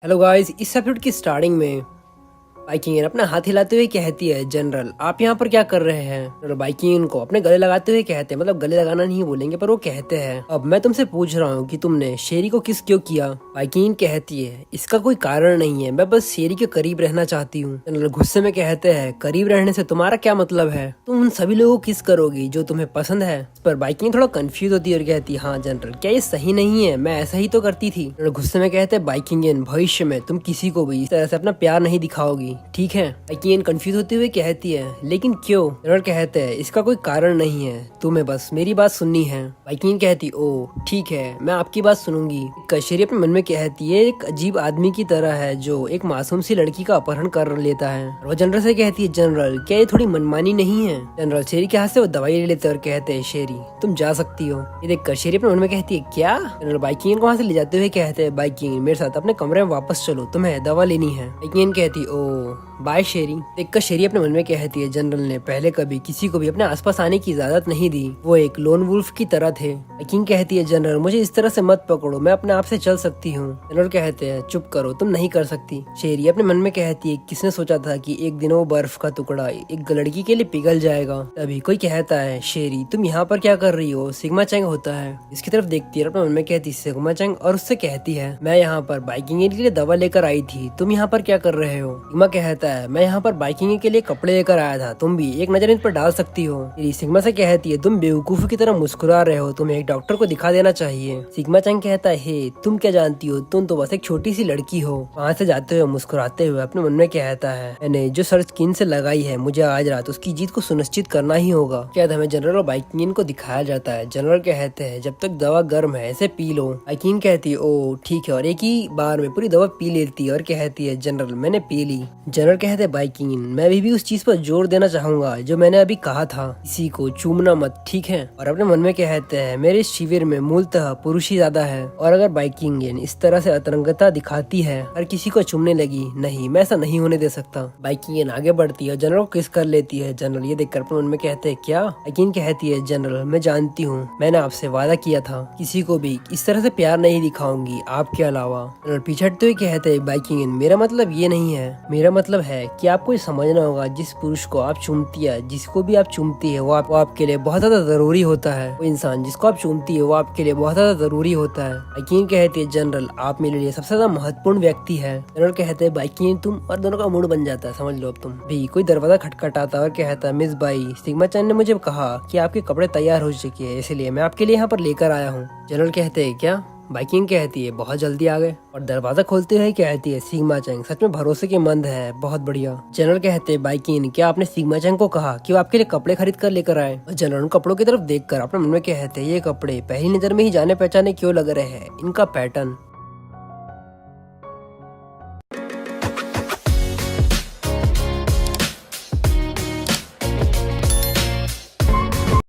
Hello guys, इस episode की starting में बाइकिंग अपना हाथ हिलाते हुए कहती है, जनरल आप यहाँ पर क्या कर रहे हैं। जनरल बाइकिंग को अपने गले लगाते हुए कहते हैं, मतलब गले लगाना नहीं बोलेंगे पर वो कहते हैं, अब मैं तुमसे पूछ रहा हूँ कि तुमने शेरी को किस क्यों किया। बाइकिंग कहती है, इसका कोई कारण नहीं है, मैं बस शेरी के करीब रहना चाहती हूँ। जनरल गुस्से में कहते हैं, करीब रहने से तुम्हारा क्या मतलब है, तुम उन सभी लोगों को किस करोगी जो तुम्हें पसंद है। इस पर बाइकिंग थोड़ा कंफ्यूज होती है और कहती है, हाँ जनरल क्या ये सही नहीं है, मैं ऐसा ही तो करती थी। जनरल गुस्से में कहते हैं, बाइकिंग भविष्य में तुम किसी को भी इस तरह से अपना प्यार नहीं दिखाओगी, ठीक है। बाइकिंग कंफ्यूज होते हुए कहती है, लेकिन क्यों। जनरल कहते हैं, इसका कोई कारण नहीं है, तुम्हें बस मेरी बात सुननी है। बाइकिंग कहती, ओ ठीक है, मैं आपकी बात सुनूंगी। कशेरी अपने मन में कहती है, एक अजीब आदमी की तरह है जो एक मासूम सी लड़की का अपहरण कर लेता है। वो जनरल से कहती है, जनरल क्या ये थोड़ी मनमानी नहीं है। जनरल शेरी के हाथ से वो दवाई ले लेते और कहते हैं, शेरी तुम जा सकती हो। ये देख शेरी अपने मन में कहती है, क्या। जनरल बाइकिंग को वहाँ से ले जाते हुए कहते हैं, बाइकिंग मेरे साथ अपने कमरे में वापस चलो, तुम्हें दवा लेनी है। बाइकिंग कहती, ओ बाय शेरी। देखकर शेरी अपने मन में कहती है, जनरल ने पहले कभी किसी को भी अपने आसपास आने की इजाजत नहीं दी, वो एक लोन वुल्फ की तरह थे। बाइकिंग कहती है, जनरल मुझे इस तरह से मत पकड़ो, मैं अपने आप से चल सकती हूँ। जनरल कहते हैं, चुप करो, तुम नहीं कर सकती। शेरी अपने मन में कहती है, किसने सोचा था कि एक दिन वो बर्फ का टुकड़ा एक लड़की के लिए पिघल जाएगा। तभी कोई कहता है, शेरी तुम यहाँ पर क्या कर रही हो। सिग्मा चैंग होता है, इसकी तरफ देखती है अपने मन में कहती, सिग्मा चैंग, और उससे कहती है, मैं यहाँ पर बाइकिंग के लिए दवा लेकर आई थी, तुम यहाँ पर क्या कर रहे हो। सिग्मा कहता है, मैं यहाँ पर बाइकिंग के लिए कपड़े लेकर आया था, तुम भी एक नजर इन पर डाल सकती हो। सिग्मा से कहती है, तुम बेवकूफ की तरह मुस्कुरा रहे हो, तुम्हें एक डॉक्टर को दिखा देना चाहिए। सिग्मा चैंग कहता है, हे तुम क्या जानती हो, तुम तो बस एक छोटी सी लड़की हो। वहाँ से जाते हुए मुस्कुराते हुए अपने मन में कहता है, मैंने जो सर्च स्किन से लगाई है, मुझे आज रात उसकी जीत को सुनिश्चित करना ही होगा। क्या हमें जनरल और बाइकिंग को दिखाया जाता है। जनरल कहते हैं, जब तक दवा गर्म है इसे पी लो। बाइकिंग कहती है, ओ ठीक है, और एक ही बार में पूरी दवा पी लेती है और कहती है, जनरल मैंने पी ली। जनरल कहते हैं, बाइकिंग मैं भी उस चीज पर जोर देना चाहूंगा जो मैंने अभी कहा था, किसी को चूमना मत, ठीक है। और अपने मन में कहते हैं, मेरे शिविर में मूलतः पुरुष ही ज्यादा है, और अगर बाइकिंग इस तरह से अतरंगता दिखाती है और किसी को चूमने लगी, नहीं मैं ऐसा नहीं होने दे सकता। बाइकिंग आगे बढ़ती है और जनरल को किस कर लेती है। जनरल ये देखकर अपने मन में कहते हैं, क्या। बाइकिंग कहती है, जनरल मैं जानती हूँ, मैंने आपसे वादा किया था किसी को भी इस तरह से प्यार नहीं दिखाऊंगी आपके अलावा। जनरल पीछे हटते हुए कहते हैं, बाइकिंग मेरा मतलब ये नहीं है, मेरा मतलब है कि आपको समझना होगा, जिस पुरुष को आप चूमती है, जिसको भी आप चूमती है, वो आपके लिए बहुत ज्यादा जरूरी होता है। वो इंसान जिसको आप चूमती है वो आपके लिए बहुत ज्यादा जरूरी होता है। बाइकिंग कहती है, जनरल आप मेरे लिए सबसे ज्यादा महत्वपूर्ण व्यक्ति है। जनरल कहते हैं, बाइकिंग तुम, और दोनों का मूड बन जाता है, समझ लो अब तुम भी। कोई दरवाजा खटखटाता और कहता है, मिस बाई सिग्मा चैन ने मुझे कहा कि आपके कपड़े तैयार हो चुके हैं, इसलिए मैं आपके लिए यहाँ पर लेकर आया हूँ। जनरल कहते हैं, क्या। बाइकिंग कहती है, बहुत जल्दी आ गए। और दरवाजा खोलते हुए कहती है, सिग्मा चैंग सच में भरोसे के मंद है, बहुत बढ़िया। जनरल कहते हैं, बाइकिंग क्या आपने सिग्मा चैंग को कहा कि वो आपके लिए कपड़े खरीद कर लेकर आए। और जनरल कपड़ों की तरफ देखकर अपने मन में कहते हैं, ये कपड़े पहली नजर में ही जाने पहचाने क्यों लग रहे हैं, इनका पैटर्न